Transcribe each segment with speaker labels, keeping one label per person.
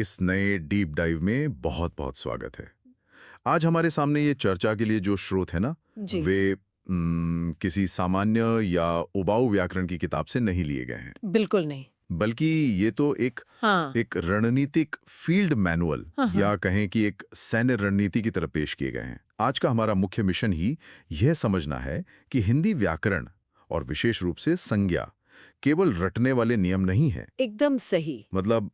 Speaker 1: इस नए deep dive में बहुत बहुत स्वागत है। आज हमारे सामने ये चर्चा के लिए जो स्रोत है ना,
Speaker 2: जी।
Speaker 1: वे किसी सामान्य या उबाऊ व्याकरण की किताब से नहीं लिए गए हैं,
Speaker 2: बिल्कुल नहीं।
Speaker 1: बल्कि ये तो एक
Speaker 2: हाँ।
Speaker 1: एक रणनीतिक फील्ड मैनुअल
Speaker 2: हाँ, हाँ।
Speaker 1: या कहें कि एक सैन्य रणनीति की तरह पेश किए गए हैं। आज का हमारा मुख्य मिशन ही यह समझना है कि हिंदी व्याकरण और विशेष रूप से संज्ञा केवल रटने वाले नियम नहीं है।
Speaker 2: एकदम सही।
Speaker 1: मतलब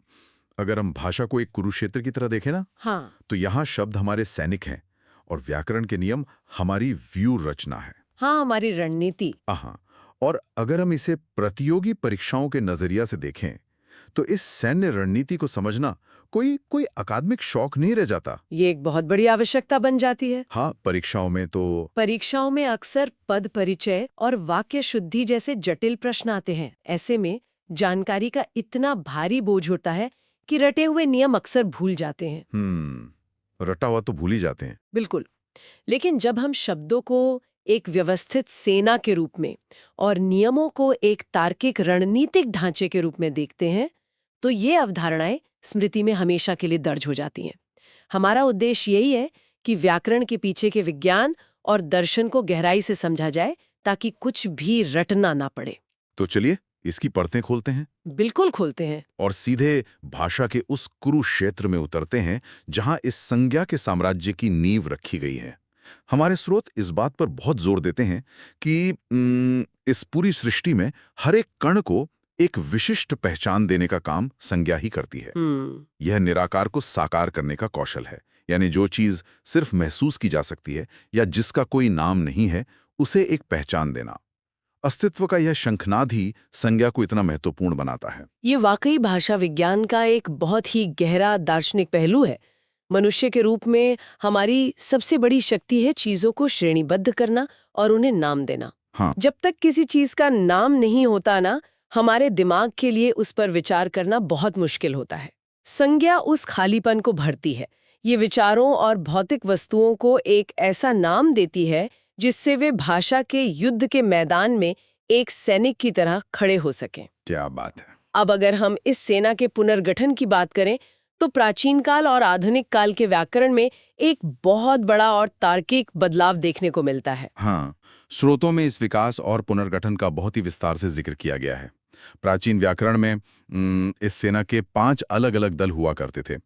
Speaker 1: अगर हम भाषा को एक कुरुक्षेत्र की तरह देखें ना,
Speaker 2: हाँ।
Speaker 1: तो यहाँ शब्द हमारे सैनिक हैं और व्याकरण के नियम हमारी व्यू रचना है।
Speaker 2: हाँ, हमारी रणनीति।
Speaker 1: हाँ, और अगर हम इसे प्रतियोगी परीक्षाओं के नजरिया से देखें, तो इस सैन्य रणनीति को समझना कोई कोई अकादमिक शौक नहीं रह जाता।
Speaker 2: ये एक बहुत बड़ी आवश्यकता बन जाती है।
Speaker 1: हाँ, परीक्षाओं में तो
Speaker 2: परीक्षाओं में अक्सर पद परिचय और वाक्य शुद्धि जैसे जटिल प्रश्न आते हैं। ऐसे में जानकारी का इतना भारी बोझ होता है कि रटे हुए नियम अक्सर भूल जाते हैं।
Speaker 1: रटा हुआ तो भूल ही जाते हैं।
Speaker 2: बिल्कुल। लेकिन जब हम शब्दों को एक व्यवस्थित सेना के रूप में और नियमों को एक तार्किक रणनीतिक ढांचे के रूप में देखते हैं, तो ये अवधारणाएं स्मृति में हमेशा के लिए दर्ज हो जाती हैं। हमारा उद्देश्य यही है कि व्याकरण के पीछे के विज्ञान और दर्शन को गहराई से समझा जाए, ताकि कुछ भी रटना ना पड़े।
Speaker 1: तो चलिए इसकी परतें खोलते हैं
Speaker 2: बिल्कुल खोलते हैं।
Speaker 1: और सीधे भाषा के उस कुरुक्षेत्र में उतरते हैं जहां इस संज्ञा के साम्राज्य की नींव रखी गई है। हमारे स्रोत इस बात पर बहुत जोर देते हैं कि इस पूरी सृष्टि में हर एक कण को एक विशिष्ट पहचान देने का काम संज्ञा ही करती है। यह निराकार को साकार करने का कौशल है, यानी जो चीज सिर्फ महसूस की जा सकती है या जिसका कोई नाम नहीं है, उसे एक पहचान देना। अस्तित्व का यह शंखनाद ही संज्ञा को इतना महत्वपूर्ण बनाता है।
Speaker 2: ये वाकई भाषा विज्ञान का एक बहुत ही गहरा दार्शनिक पहलू है। मनुष्य के रूप में हमारी सबसे बड़ी शक्ति है चीजों को श्रेणीबद्ध करना और उन्हें नाम देना।
Speaker 1: हाँ।
Speaker 2: जब तक किसी चीज का नाम नहीं होता ना, हमारे दिमाग के लिए उस पर विचार करना बहुत मुश्किल होता है। संज्ञा उस खालीपन को भरती है। ये विचारों और भौतिक वस्तुओं को एक ऐसा नाम देती है जिससे वे भाषा के युद्ध के मैदान में एक सैनिक की तरह खड़े हो सकें।
Speaker 1: क्या बात है।
Speaker 2: अब अगर हम इस सेना के पुनर्गठन की बात करें, तो प्राचीन काल और आधुनिक काल के व्याकरण में एक बहुत बड़ा और तार्किक बदलाव देखने को मिलता है।
Speaker 1: हाँ, स्रोतों में इस विकास और पुनर्गठन का बहुत ही विस्तार से जिक्र किया गया है। प्राचीन व्याकरण में इस सेना के 5 अलग-अलग दल हुआ करते थे: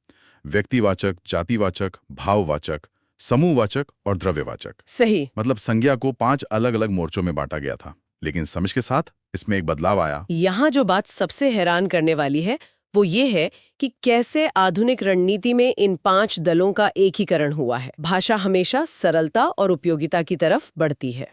Speaker 1: व्यक्तिवाचक, जातिवाचक, भाववाचक, समूहवाचक और द्रव्यवाचक।
Speaker 2: सही।
Speaker 1: मतलब संज्ञा को 5 अलग-अलग मोर्चों में बांटा गया था, लेकिन समय के साथ इसमें एक बदलाव आया।
Speaker 2: यहाँ जो बात सबसे हैरान करने वाली है वो ये है कि कैसे आधुनिक रणनीति में इन 5 दलों का एकीकरण हुआ है। भाषा हमेशा सरलता और उपयोगिता की तरफ बढ़ती है।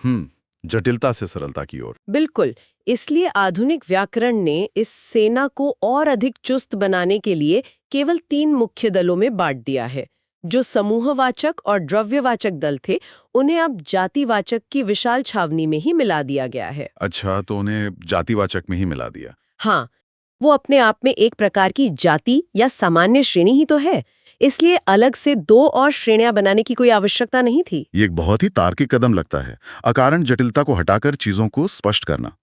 Speaker 1: जटिलता से सरलता की ओर।
Speaker 2: बिल्कुल। इसलिए आधुनिक व्याकरण ने इस सेना को और अधिक चुस्त बनाने के लिए केवल 3 मुख्य दलों में बांट दिया है। जो समूहवाचक और द्रव्यवाचक दल थे, उन्हें अब जातिवाचक की विशाल छावनी में ही मिला दिया गया है।
Speaker 1: अच्छा, तो उन्हें जातिवाचक में ही मिला दिया।
Speaker 2: हाँ, वो अपने आप में एक प्रकार की जाति या सामान्य श्रेणी ही तो है, इसलिए अलग से 2 और श्रेणियां बनाने की कोई आवश्यकता नहीं थी।
Speaker 1: ये एक बहुत ही तार्किक कदम लगता है, अकारण जटिलता को हटाकर चीजों को स्पष्ट करना।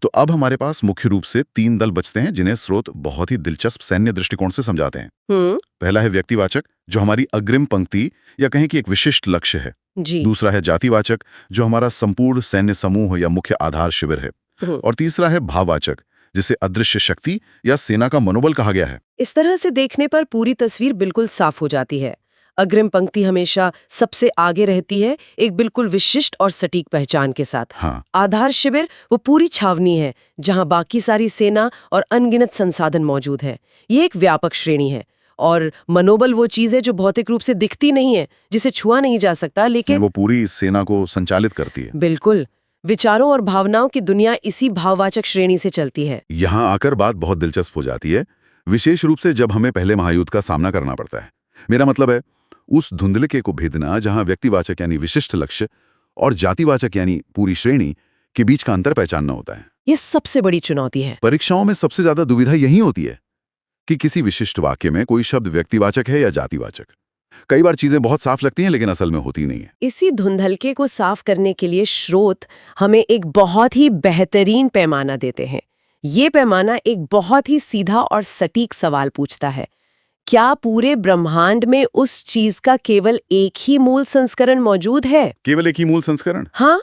Speaker 1: तो अब हमारे पास मुख्य रूप से 3 दल बचते हैं जिन्हें स्रोत बहुत ही दिलचस्प सैन्य दृष्टिकोण से समझाते हैं। पहला है व्यक्तिवाचक, जो हमारी अग्रिम पंक्ति या कहें कि एक विशिष्ट लक्ष्य है।
Speaker 2: जी।
Speaker 1: दूसरा है जातिवाचक, जो हमारा संपूर्ण सैन्य समूह या मुख्य आधार शिविर है। और तीसरा है भाववाचक, जिसे अदृश्य शक्ति या सेना का मनोबल कहा गया है।
Speaker 2: इस तरह से देखने पर पूरी तस्वीर बिल्कुल साफ हो जाती है। अग्रिम पंक्ति हमेशा सबसे आगे रहती है, एक बिल्कुल विशिष्ट और सटीक पहचान के साथ।
Speaker 1: हाँ।
Speaker 2: आधार शिविर वो पूरी छावनी है जहां बाकी सारी सेना और अनगिनत संसाधन मौजूद है। ये एक व्यापक श्रेणी है। और मनोबल वो चीज है जो भौतिक रूप से दिखती नहीं है, जिसे छुआ नहीं जा सकता, लेकिन
Speaker 1: वो पूरी सेना को संचालित करती है।
Speaker 2: बिल्कुल। विचारों और भावनाओं की दुनिया इसी भाववाचक श्रेणी से चलती है।
Speaker 1: यहाँ आकर बात बहुत दिलचस्प हो जाती है, विशेष रूप से जब हमें पहले महायुद्ध का सामना करना पड़ता है। मेरा मतलब है उस धुंधलके को भेदना जहां व्यक्तिवाचक यानी विशिष्ट लक्ष्य और जातिवाचक यानी पूरी श्रेणी के बीच का अंतर पहचानना होता है।
Speaker 2: ये सबसे बड़ी चुनौती है।
Speaker 1: परीक्षाओं में सबसे ज्यादा दुविधा यही होती है कि किसी विशिष्ट वाक्य में कोई शब्द व्यक्तिवाचक है या जातिवाचक। कई बार चीजें बहुत साफ लगती हैं लेकिन असल में होती नहीं है।
Speaker 2: इसी धुंधलके को साफ करने के लिए स्रोत हमें एक बहुत ही बेहतरीन पैमाना देते हैं। ये पैमाना एक बहुत ही सीधा और सटीक सवाल पूछता है क्या पूरे ब्रह्मांड में उस चीज का केवल एक ही मूल संस्करण मौजूद है?
Speaker 1: केवल एक ही मूल संस्करण?
Speaker 2: हाँ,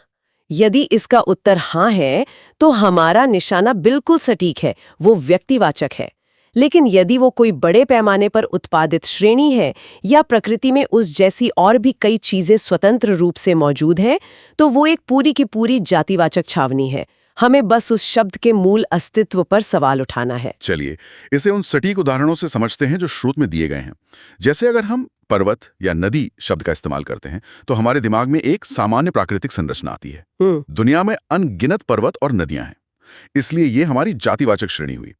Speaker 2: यदि इसका उत्तर हाँ है, तो हमारा निशाना बिल्कुल सटीक है, वो व्यक्तिवाचक है। लेकिन यदि वो कोई बड़े पैमाने पर उत्पादित श्रेणी है या प्रकृति में उस जैसी और भी कई चीजें स्वतंत्र रूप से मौजूद है, तो वो एक पूरी की पूरी जातिवाचक छावनी है। हमें बस उस शब्द के मूल अस्तित्व पर सवाल उठाना है।
Speaker 1: चलिए, इसे उन सटीक उदाहरणों से समझते हैं जो श्रुति में दिए गए हैं। जैसे अगर हम पर्वत या नदी शब्द का इस्तेमाल करते हैं, तो हमारे दिमाग में एक सामान्य प्राकृतिक संरचना आती है। दुनिया में अनगिनत पर्वत और नदियां हैं, इसलिए ये हमारी जातिवाचक श्रेणी हुई।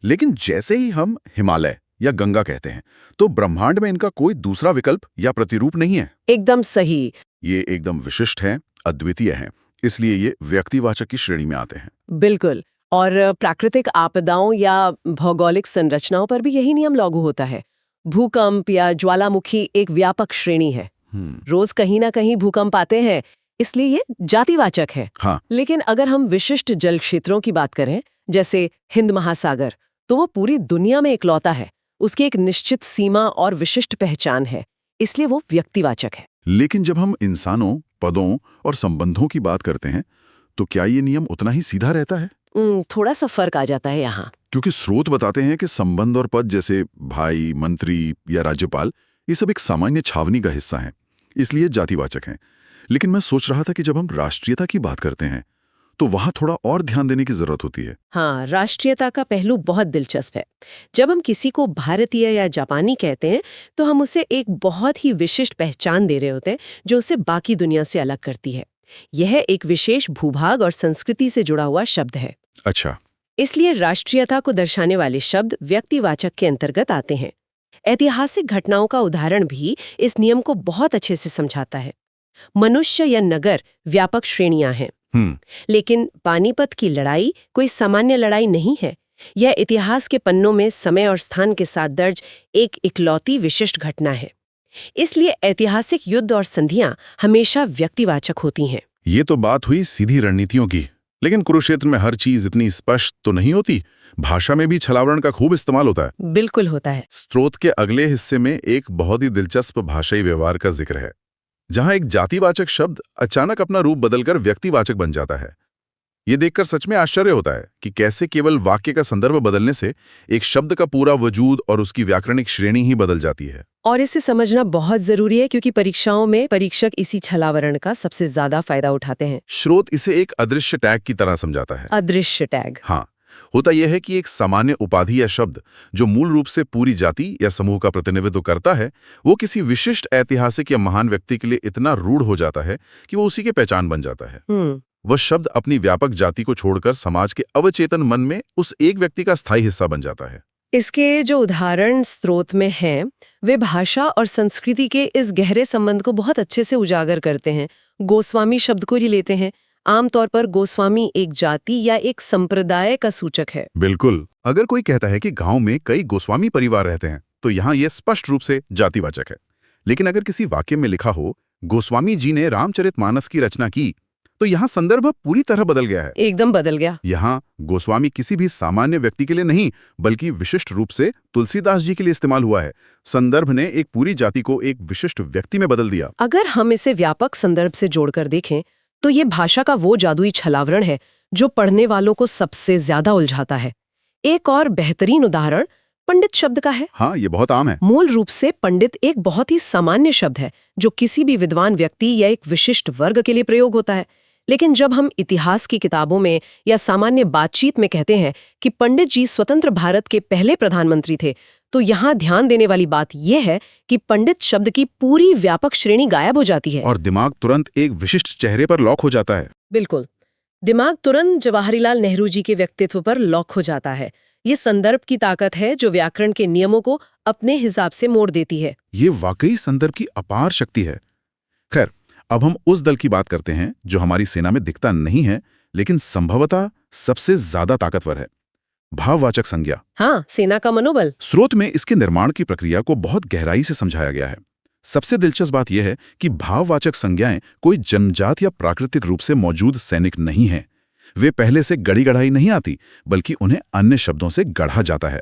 Speaker 1: लेकिन जैसे ही हम हिमालय या गंगा कहते हैं, तो ब्रह्मांड में इनका कोई दूसरा विकल्प या प्रतिरूप नहीं है।
Speaker 2: एकदम सही।
Speaker 1: ये एकदम विशिष्ट हैं, अद्वितीय हैं, इसलिए ये व्यक्तिवाचक की श्रेणी में आते हैं।
Speaker 2: बिल्कुल। और प्राकृतिक आपदाओं या भौगोलिक संरचनाओं पर भी यही नियम लागू होता है। भूकंप या ज्वालामुखी एक व्यापक श्रेणी है। रोज कहीं ना कहीं भूकंप आते हैं, इसलिए ये जातिवाचक है।
Speaker 1: हाँ।
Speaker 2: लेकिन अगर हम विशिष्ट जल क्षेत्रों की बात करें, जैसे हिंद महासागर, तो वो पूरी दुनिया में इकलौता है। उसकी एक निश्चित सीमा और विशिष्ट पहचान है, इसलिए वो व्यक्तिवाचक है।
Speaker 1: लेकिन जब हम इंसानों, पदों और संबंधों की बात करते हैं, तो क्या ये नियम उतना ही सीधा रहता है?
Speaker 2: थोड़ा सा फर्क आ जाता है यहाँ।
Speaker 1: क्योंकि स्रोत बताते हैं कि संबंध और पद जैसे भाई, मंत्री या राज्यपाल, ये सब एक सामान्य छावनी का हिस्सा हैं, इसलिए जातिवाचक हैं। लेकिन मैं सोच रहा था कि जब हम राष्ट्रीयता की बात करते हैं, तो वहां थोड़ा और ध्यान देने की जरूरत होती है।
Speaker 2: हाँ, राष्ट्रीयता का पहलू बहुत दिलचस्प है। जब हम किसी को भारतीय या जापानी कहते हैं, तो हम उसे एक बहुत ही विशिष्ट पहचान दे रहे होते हैं, जो उसे बाकी दुनिया से अलग करती है। यह एक विशेष भूभाग और संस्कृति से जुड़ा हुआ शब्द है।
Speaker 1: अच्छा।
Speaker 2: इसलिए राष्ट्रीयता को दर्शाने वाले शब्द व्यक्तिवाचक के अंतर्गत आते हैं। ऐतिहासिक घटनाओं का उदाहरण भी इस नियम को बहुत अच्छे से समझाता है। मनुष्य या नगर व्यापक श्रेणियां हैं, लेकिन पानीपत की लड़ाई कोई सामान्य लड़ाई नहीं है। यह इतिहास के पन्नों में समय और स्थान के साथ दर्ज एक इकलौती विशिष्ट घटना है। इसलिए ऐतिहासिक युद्ध और संधियां हमेशा व्यक्तिवाचक होती हैं।
Speaker 1: ये तो बात हुई सीधी रणनीतियों की, लेकिन कुरुक्षेत्र में हर चीज इतनी स्पष्ट तो नहीं होती। भाषा में भी छलावरण का खूब इस्तेमाल होता है।
Speaker 2: बिल्कुल होता है।
Speaker 1: स्रोत के अगले हिस्से में एक बहुत ही दिलचस्प भाषाई व्यवहार का जिक्र है, जहां एक जातिवाचक शब्द अचानक अपना रूप बदलकर व्यक्तिवाचक बन जाता है। ये देखकर सच में आश्चर्य होता है कि कैसे केवल वाक्य का संदर्भ बदलने से एक शब्द का पूरा वजूद और उसकी व्याकरणिक श्रेणी ही बदल जाती है।
Speaker 2: और इसे समझना बहुत जरूरी है, क्योंकि परीक्षाओं में परीक्षक इसी छलावरण का सबसे ज्यादा फायदा उठाते हैं।
Speaker 1: स्रोत इसे एक अदृश्य टैग की तरह समझाता है।
Speaker 2: अदृश्य टैग?
Speaker 1: हाँ, होता यह है कि एक सामान्य उपाधि या शब्द जो मूल रूप से पूरी जाति या समूह का प्रतिनिधित्व करता है, वो किसी विशिष्ट ऐतिहासिक या महान व्यक्ति के लिए इतना रूढ़ हो जाता है कि वो उसी के पहचान बन जाता है। वह शब्द अपनी व्यापक जाति को छोड़कर समाज के अवचेतन मन में उस एक व्यक्ति का स्थायी हिस्सा बन जाता है।
Speaker 2: इसके जो उदाहरण स्रोत में हैं, वे भाषा और संस्कृति के इस गहरे संबंध को बहुत अच्छे से उजागर करते हैं। गोस्वामी शब्द को ही लेते हैं। आमतौर पर गोस्वामी एक जाति या एक संप्रदाय का सूचक है।
Speaker 1: बिल्कुल। अगर कोई कहता है कि गांव में कई गोस्वामी परिवार रहते हैं, तो यहाँ यह स्पष्ट रूप से जातिवाचक है। लेकिन अगर किसी वाक्य में लिखा हो, गोस्वामी जी ने रामचरितमानस की रचना की, तो यहाँ संदर्भ पूरी तरह बदल गया है।
Speaker 2: एकदम बदल गया।
Speaker 1: यहाँ गोस्वामी किसी भी सामान्य व्यक्ति के लिए नहीं, बल्कि विशिष्ट रूप से तुलसीदास जी के लिए इस्तेमाल हुआ है। संदर्भ ने एक पूरी जाति को एक विशिष्ट व्यक्ति में बदल दिया।
Speaker 2: अगर हम इसे व्यापक संदर्भ से जोड़कर देखें, तो ये भाषा का वो जादुई छलावरण है जो पढ़ने वालों को सबसे ज्यादा उलझाता है। एक और बेहतरीन उदाहरण पंडित शब्द का है।
Speaker 1: हाँ, ये बहुत आम है।
Speaker 2: मूल रूप से पंडित एक बहुत ही सामान्य शब्द है जो किसी भी विद्वान व्यक्ति या एक विशिष्ट वर्ग के लिए प्रयोग होता है। लेकिन जब हम इतिहास की किताबों में या सामान्य बातचीत में कहते हैं कि पंडित जी स्वतंत्र भारत के पहले प्रधानमंत्री थे, तो यहाँ ध्यान देने वाली बात यह है कि पंडित शब्द की पूरी व्यापक श्रेणी गायब हो जाती है
Speaker 1: और दिमाग तुरंत एक विशिष्ट चेहरे पर लॉक हो जाता है।
Speaker 2: बिल्कुल, दिमाग तुरंत जवाहरीलाल नेहरू जी के व्यक्तित्व पर लॉक हो जाता है। ये संदर्भ की ताकत है जो व्याकरण के नियमों को अपने हिसाब से मोड़ देती है।
Speaker 1: ये वाकई संदर्भ की अपार शक्ति है। खैर, अब हम उस दल की बात करते हैं जो हमारी सेना में दिखता नहीं है, लेकिन संभवतः सबसे ज्यादा ताकतवर है, भाववाचक संज्ञा।
Speaker 2: हाँ, सेना का मनोबल।
Speaker 1: स्रोत में इसके निर्माण की प्रक्रिया को बहुत गहराई से समझाया गया है। सबसे दिलचस्प बात यह है कि भाववाचक संज्ञाएं कोई जन्मजात या प्राकृतिक रूप से मौजूद सैनिक नहीं हैं। वे पहले से गढ़ी गढ़ाई नहीं आती, बल्कि उन्हें अन्य शब्दों से गढ़ा जाता है।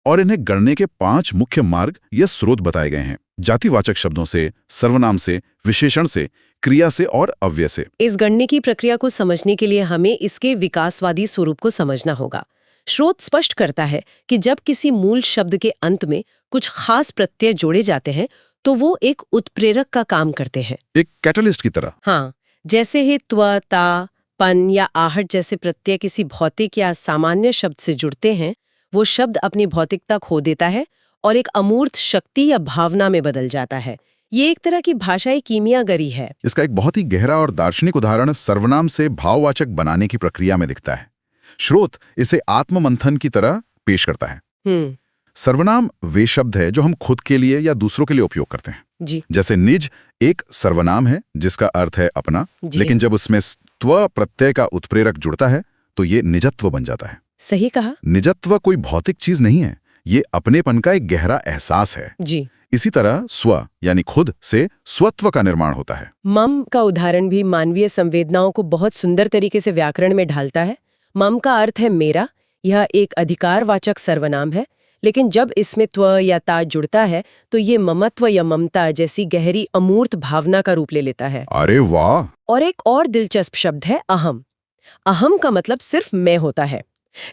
Speaker 1: और इन्हें गढ़ने के 5 मुख्य मार्ग या स्रोत बताए गए हैं। जातिवाचक शब्दों से, सर्वनाम से, विशेषण से, क्रिया से और अव्यय से।
Speaker 2: इस गणने की प्रक्रिया को समझने के लिए हमें इसके विकासवादी स्वरूप को समझना होगा। स्रोत स्पष्ट करता है कि जब किसी मूल शब्द के अंत में कुछ खास प्रत्यय जोड़े जाते हैं तो वो एक उत्प्रेरक का काम करते हैं,
Speaker 1: एक कैटलिस्ट की तरह।
Speaker 2: हाँ, जैसे ही त्व, ता, पन या आहट जैसे प्रत्यय किसी भौतिक या सामान्य शब्द से जुड़ते हैं, वो शब्द अपनी भौतिकता खो देता है और एक अमूर्त शक्ति या भावना में बदल जाता है। ये एक तरह की भाषाई कीमियागरी है।
Speaker 1: इसका एक बहुत ही गहरा और दार्शनिक उदाहरण सर्वनाम से भाववाचक बनाने की प्रक्रिया में दिखता है। स्रोत इसे आत्ममंथन की तरह पेश करता है। सर्वनाम वे शब्द है जो हम खुद के लिए या दूसरों के लिए उपयोग करते हैं।
Speaker 2: जी।
Speaker 1: जैसे निज एक सर्वनाम है जिसका अर्थ है अपना, लेकिन जब उसमें त्व प्रत्यय का उत्प्रेरक जुड़ता है तो ये निजत्व बन जाता है।
Speaker 2: सही कहा।
Speaker 1: निजत्व कोई भौतिक चीज नहीं है, ये अपनेपन का एक गहरा एहसास है।
Speaker 2: जी।
Speaker 1: इसी तरह स्व यानी खुद से स्वत्व का निर्माण होता है।
Speaker 2: मम का उदाहरण भी मानवीय संवेदनाओं को बहुत सुंदर तरीके से व्याकरण में ढालता है। मम का अर्थ है मेरा, यह एक अधिकारवाचक सर्वनाम है, लेकिन जब इसमें त्व या ता जुड़ता है तो ये ममत्व या ममता जैसी गहरी अमूर्त भावना का रूप ले लेता है।
Speaker 1: अरे वाह!
Speaker 2: और एक और दिलचस्प शब्द है अहम। अहम का मतलब सिर्फ मैं होता है,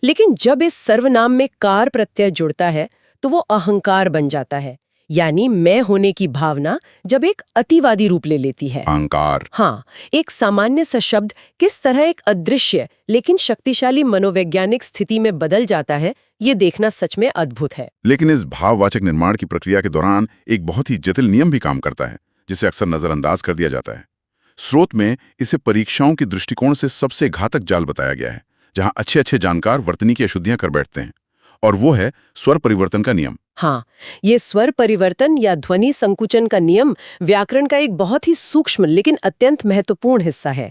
Speaker 2: लेकिन जब इस सर्वनाम में कार प्रत्यय जुड़ता है तो वो अहंकार बन जाता है, यानी मैं होने की भावना जब एक अतिवादी रूप ले लेती है।
Speaker 1: अहंकार।
Speaker 2: हाँ, एक सामान्य सा शब्द किस तरह एक अदृश्य लेकिन शक्तिशाली मनोवैज्ञानिक स्थिति में बदल जाता है, ये देखना सच में अद्भुत है।
Speaker 1: लेकिन इस भाववाचक निर्माण की प्रक्रिया के दौरान एक बहुत ही जटिल नियम भी काम करता है, जिसे अक्सर नजरअंदाज कर दिया जाता है। स्रोत में इसे परीक्षाओं के दृष्टिकोण से सबसे घातक जाल बताया गया है, जहां अच्छे जानकार वर्तनी की अशुद्धियां कर बैठते हैं, और वो है स्वर परिवर्तन का नियम।
Speaker 2: हाँ, ये स्वर परिवर्तन या ध्वनि संकुचन का नियम व्याकरण का एक बहुत ही सूक्ष्म लेकिन अत्यंत महत्वपूर्ण हिस्सा है।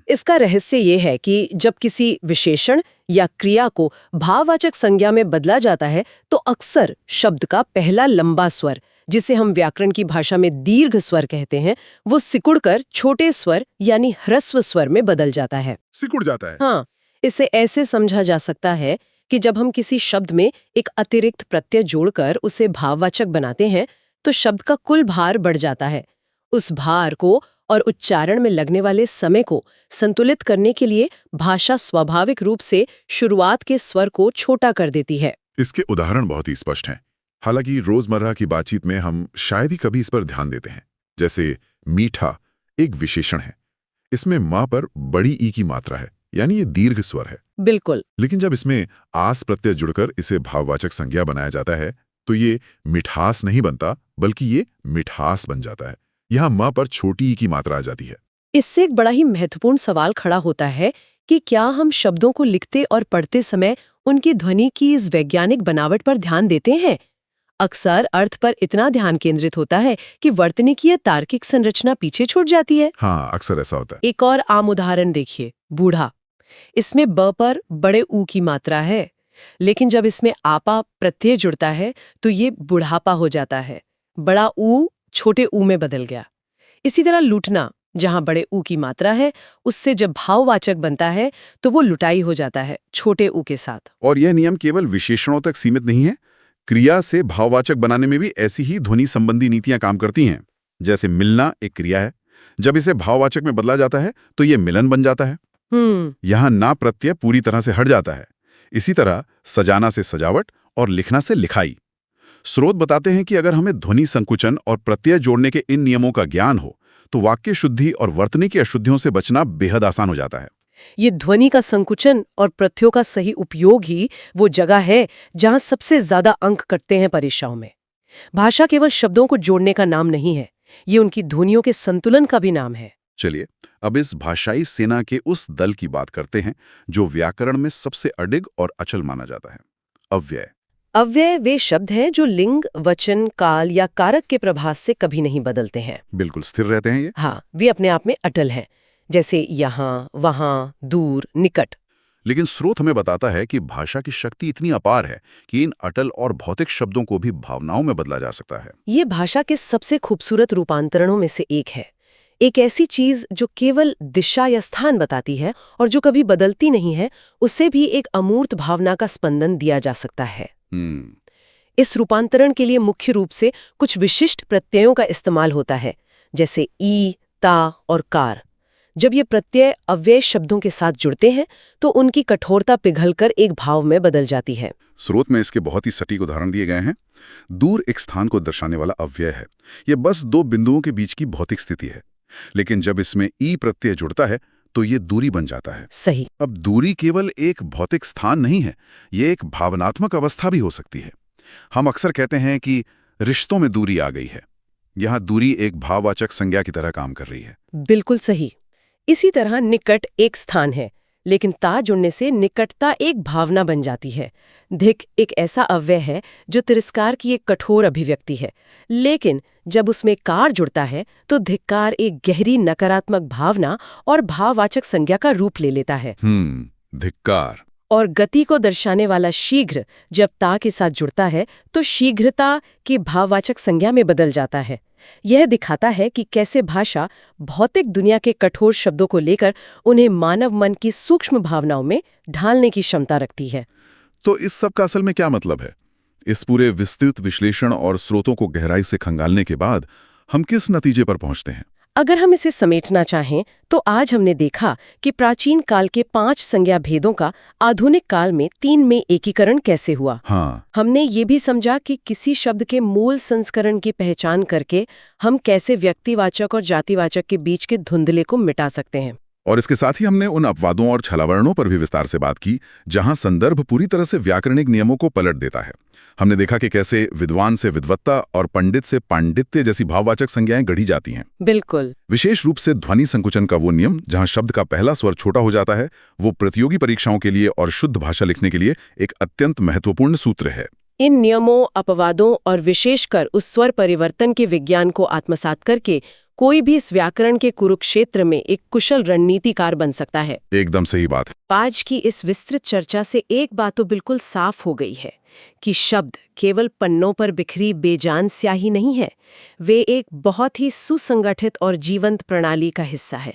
Speaker 2: इसका रहस्य ये है कि जब किसी विशेषण या क्रिया को भाववाचक संज्ञा में बदला जाता है तो अक्सर शब्द का पहला लंबा स्वर, जिसे हम व्याकरण की भाषा में दीर्घ स्वर कहते हैं, वो सिकुड़कर छोटे स्वर यानी ह्रस्व स्वर में बदल जाता है।
Speaker 1: सिकुड़ जाता है।
Speaker 2: हाँ, इसे ऐसे समझा जा सकता है कि जब हम किसी शब्द में एक अतिरिक्त प्रत्यय जोड़कर उसे भाववाचक बनाते हैं तो शब्द का कुल भार बढ़ जाता है। उस भार को और उच्चारण में लगने वाले समय को संतुलित करने के लिए भाषा स्वाभाविक रूप से शुरुआत के स्वर को छोटा कर देती है।
Speaker 1: इसके उदाहरण बहुत ही स्पष्ट हैं। हालांकि रोजमर्रा की बातचीत में हम शायद ही कभी इस पर ध्यान देते हैं। जैसे मीठा एक विशेषण है, इसमें मां पर बड़ी ई की मात्रा है, यानी ये दीर्घ स्वर है।
Speaker 2: बिल्कुल।
Speaker 1: लेकिन जब इसमें आस प्रत्यय जुड़कर इसे भाववाचक संज्ञा बनाया जाता है तो ये मिठास नहीं बनता, बल्कि ये मिठास बन जाता है। यहाँ मां पर छोटी ई की मात्रा आ जाती है।
Speaker 2: इससे एक बड़ा ही महत्वपूर्ण सवाल खड़ा होता है कि क्या हम शब्दों को लिखते और पढ़ते समय उनकी ध्वनि की इस वैज्ञानिक बनावट पर ध्यान देते हैं? अक्सर अर्थ पर इतना ध्यान केंद्रित होता है कि वर्तनीकीय तार्किक संरचना पीछे छूट जाती है।
Speaker 1: हाँ, अक्सर ऐसा होता है।
Speaker 2: एक और आम उदाहरण देखिए, बूढ़ा। इसमें ब पर बड़े ऊ की मात्रा है, लेकिन जब इसमें आपा प्रत्यय जुड़ता है तो ये बुढ़ापा हो जाता है। बड़ा ऊ छोटे ऊ में बदल गया। इसी तरह लूटना, जहां बड़े ऊ की मात्रा है, उससे जब भाववाचक बनता है तो वो लुटाई हो जाता है छोटे ऊ के साथ।
Speaker 1: और यह नियम केवल विशेषणों तक सीमित नहीं है। क्रिया से भाववाचक बनाने में भी ऐसी ही ध्वनि संबंधी नीतियां काम करती हैं। जैसे मिलना एक क्रिया है, जब इसे भाववाचक में बदला जाता है तो ये मिलन बन जाता है। यहाँ ना प्रत्यय पूरी तरह से हट जाता है। इसी तरह सजाना से सजावट और लिखना से लिखाई। स्रोत बताते हैं कि अगर हमें ध्वनि संकुचन और प्रत्यय जोड़ने के इन नियमों का ज्ञान हो तो वाक्य शुद्धि और वर्तनी की अशुद्धियों से बचना बेहद आसान हो जाता है।
Speaker 2: ये ध्वनि का संकुचन और प्रत्ययों का सही उपयोग ही वो जगह है जहां सबसे ज्यादा अंक कटते हैं परीक्षाओं में। भाषा केवल शब्दों को जोड़ने का नाम नहीं है, ये उनकी ध्वनियों के संतुलन का भी नाम है।
Speaker 1: चलिए अब इस भाषाई सेना के उस दल की बात करते हैं जो व्याकरण में सबसे अडिग और अचल माना जाता है, अव्यय।
Speaker 2: अव्यय वे शब्द हैं जो लिंग, वचन, काल या कारक के प्रभास से कभी नहीं बदलते हैं।
Speaker 1: बिल्कुल स्थिर रहते हैं ये।
Speaker 2: हाँ, वे अपने आप में अटल हैं, जैसे यहाँ, वहाँ, दूर, निकट।
Speaker 1: लेकिन स्रोत हमें बताता है कि भाषा की शक्ति इतनी अपार है कि इन अटल और भौतिक शब्दों को भी भावनाओं में बदला जा सकता है।
Speaker 2: ये भाषा के सबसे खूबसूरत रूपांतरणों में से एक है। एक ऐसी चीज जो केवल दिशा या स्थान बताती है और जो कभी बदलती नहीं है, उससे भी एक अमूर्त भावना का स्पंदन दिया जा सकता है। इस रूपांतरण के लिए मुख्य रूप से कुछ विशिष्ट प्रत्ययों का इस्तेमाल होता है, जैसे ई, ता और कार। जब ये प्रत्यय अव्यय शब्दों के साथ जुड़ते हैं तो उनकी कठोरता पिघलकर एक भाव में बदल जाती है।
Speaker 1: स्रोत में इसके बहुत ही सटीक उदाहरण दिए गए हैं। दूर एक स्थान को दर्शाने वाला अव्यय है। ये बस दो बिंदुओं के बीच की भौतिक स्थिति है। लेकिन जब इसमें ई प्रत्यय जुड़ता है तो ये दूरी बन जाता है।
Speaker 2: सही।
Speaker 1: अब दूरी केवल एक भौतिक स्थान नहीं है, ये एक भावनात्मक अवस्था भी हो सकती है। हम अक्सर कहते हैं कि रिश्तों में दूरी आ गई है। यहाँ दूरी एक भाववाचक संज्ञा की तरह काम कर रही है।
Speaker 2: बिल्कुल सही। इसी तरह निकट एक स्थान है, लेकिन ता जुड़ने से निकटता एक भावना बन जाती है। धिक एक ऐसा अव्यय है जो तिरस्कार की एक कठोर अभिव्यक्ति है, लेकिन जब उसमें कार जुड़ता है तो धिक्कार एक गहरी नकारात्मक भावना और भाववाचक संज्ञा का रूप ले लेता है।
Speaker 1: धिक्कार।
Speaker 2: और गति को दर्शाने वाला शीघ्र जब ता के साथ जुड़ता है तो शीघ्रता की भाववाचक संज्ञा में बदल जाता है। यह दिखाता है कि कैसे भाषा भौतिक दुनिया के कठोर शब्दों को लेकर उन्हें मानव मन की सूक्ष्म भावनाओं में ढालने की क्षमता रखती है।
Speaker 1: तो इस सब का असल में क्या मतलब है? इस पूरे विस्तृत विश्लेषण और स्रोतों को गहराई से खंगालने के बाद हम किस नतीजे पर पहुंचते हैं?
Speaker 2: अगर हम इसे समेटना चाहें तो आज हमने देखा कि प्राचीन काल के 5 संज्ञा भेदों का आधुनिक काल में 3 में एकीकरण कैसे हुआ। हमने ये भी समझा कि किसी शब्द के मूल संस्करण की पहचान करके हम कैसे व्यक्तिवाचक और जातिवाचक के बीच के धुंधले को मिटा सकते हैं।
Speaker 1: और इसके साथ ही हमने उन अपवादों और छलावरणों पर भी विस्तार से बात की जहां संदर्भ पूरी तरह से व्याकरणिक नियमों को पलट देता है। हमने देखा कि कैसे विद्वान से विद्वत्ता और पंडित से पांडित्य जैसी भाववाचक संज्ञाएं गढ़ी जाती हैं।
Speaker 2: बिल्कुल।
Speaker 1: विशेष रूप से ध्वनि संकुचन का वो नियम जहां शब्द का पहला स्वर छोटा हो जाता है, वो प्रतियोगी परीक्षाओं के लिए और शुद्ध भाषा लिखने के लिए एक अत्यंत महत्वपूर्ण सूत्र है।
Speaker 2: इन नियमों, अपवादों और विशेषकर उस स्वर परिवर्तन के विज्ञान को आत्मसात करके कोई भी इस व्याकरण के कुरुक्षेत्र में एक कुशल रणनीतिकार बन सकता है।
Speaker 1: एकदम सही बात है।
Speaker 2: आज की इस विस्तृत चर्चा से एक बात तो बिल्कुल साफ हो गई है कि शब्द केवल पन्नों पर बिखरी बेजान स्याही नहीं है, वे एक बहुत ही सुसंगठित और जीवंत प्रणाली का हिस्सा है।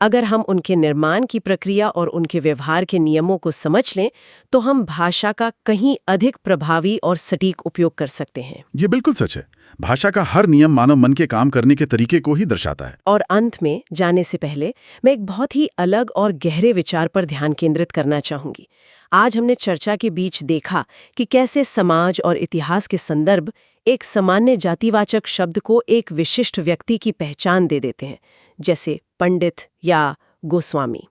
Speaker 2: अगर हम उनके निर्माण की प्रक्रिया और उनके व्यवहार के नियमों को समझ लें तो हम भाषा का कहीं अधिक प्रभावी और सटीक उपयोग कर सकते हैं।
Speaker 1: ये बिल्कुल सच है। भाषा का हर नियम मानव मन के काम करने के तरीके को ही दर्शाता है।
Speaker 2: और अंत में जाने से पहले मैं एक बहुत ही अलग और गहरे विचार पर ध्यान केंद्रित करना चाहूंगी। आज हमने चर्चा के बीच देखा कि कैसे समाज और इतिहास के संदर्भ एक सामान्य जातिवाचक शब्द को एक विशिष्ट व्यक्ति की पहचान दे देते हैं, जैसे पंडित या गोस्वामी।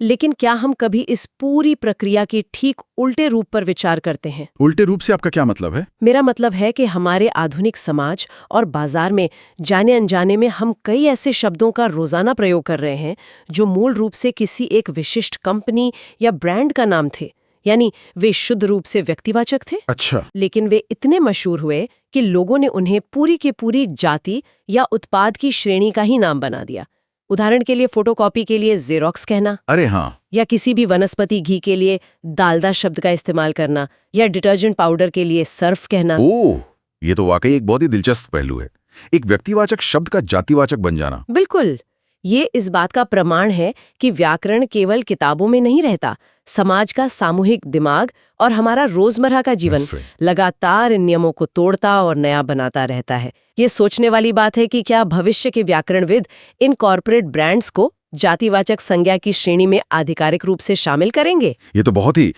Speaker 2: लेकिन क्या हम कभी इस पूरी प्रक्रिया के ठीक उल्टे रूप पर विचार करते हैं?
Speaker 1: उल्टे रूप से आपका क्या मतलब है?
Speaker 2: मेरा मतलब है कि हमारे आधुनिक समाज और बाजार में जाने अनजाने में हम कई ऐसे शब्दों का रोजाना प्रयोग कर रहे हैं जो मूल रूप से किसी एक विशिष्ट कंपनी या ब्रांड का नाम थे, यानी वे शुद्ध रूप से व्यक्तिवाचक थे।
Speaker 1: अच्छा।
Speaker 2: लेकिन वे इतने मशहूर हुए कि लोगों ने उन्हें पूरी की पूरी जाति या उत्पाद की श्रेणी का ही नाम बना दिया। उदाहरण के लिए फोटोकॉपी के लिए जेरोक्स कहना,
Speaker 1: अरे हाँ,
Speaker 2: या किसी भी वनस्पति घी के लिए दालदा शब्द का इस्तेमाल करना, या डिटर्जेंट पाउडर के लिए सर्फ कहना।
Speaker 1: ओह, ये तो वाकई एक बहुत ही दिलचस्प पहलू है, एक व्यक्तिवाचक शब्द का जातिवाचक बन जाना।
Speaker 2: बिल्कुल। ये इस बात का प्रमाण है कि व्याकरण केवल किताबों में नहीं रहता, समाज का सामूहिक दिमाग और हमारा रोजमर्रा का जीवन लगातार इन नियमों को तोड़ता और नया बनाता रहता है। ये सोचने वाली बात है कि क्या भविष्य के व्याकरणविद इन कॉर्पोरेट ब्रांड्स को जातिवाचक संज्ञा की श्रेणी में आधिकारिक रूप से शामिल करेंगे?
Speaker 1: ये तो बहुत ही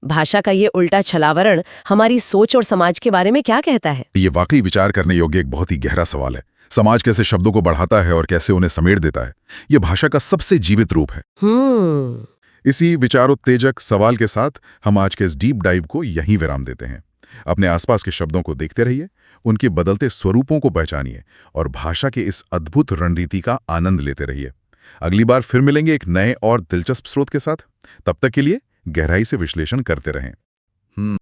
Speaker 2: भाषा का ये उल्टा छलावरण हमारी सोच और समाज के बारे में क्या कहता है?
Speaker 1: ये वाकई विचार करने योग्य एक बहुत ही गहरा सवाल है। समाज कैसे शब्दों को बढ़ाता है और कैसे उन्हें समेट देता है, ये भाषा का सबसे जीवित रूप है। इसी विचारोत्तेजक सवाल के साथ हम आज के इस डीप डाइव को यहीं विराम देते हैं। अपने आसपास के शब्दों को देखते रहिए, उनके बदलते स्वरूपों को पहचानिए और भाषा के इस अद्भुत रणनीति का आनंद लेते रहिए। अगली बार फिर मिलेंगे एक नए और दिलचस्प स्रोत के साथ। तब तक के लिए गहराई से विश्लेषण करते रहें।